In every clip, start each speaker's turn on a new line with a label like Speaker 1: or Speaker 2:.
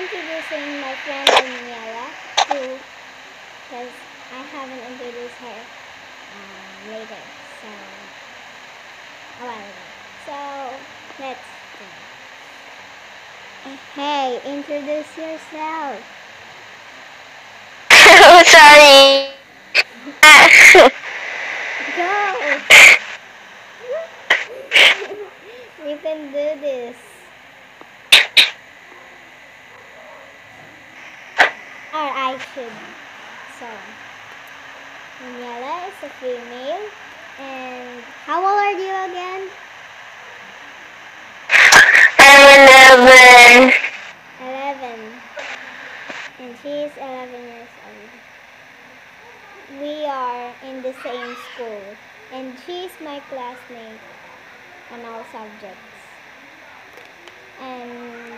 Speaker 1: introducing my friend Daniela too, because I haven't introduced her later, so a while ago. So let's go. Hey, introduce yourself.
Speaker 2: Oh, sorry.
Speaker 1: Go. You can do this. Or I should. So, Daniela is a female. And how old are you again?
Speaker 2: I'm 11.
Speaker 1: 11. And she's 11 years old. We are in the same school. And she's my classmate on all subjects. And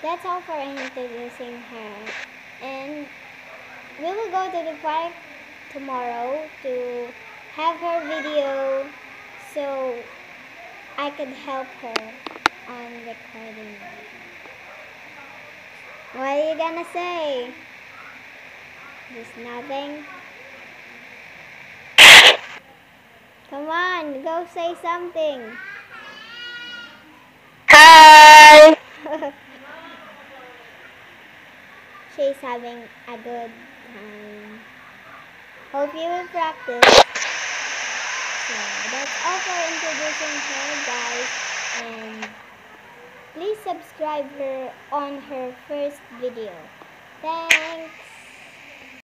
Speaker 1: that's all for introducing her. And we will go to the park tomorrow to have her video so I could help her on recording. What are you gonna say? Just nothing? Come on, go say something.
Speaker 2: Hi.
Speaker 1: She's having a good time. Hope you will practice. So that's all for introducing her, guys. And please subscribe her on her first video. Thanks.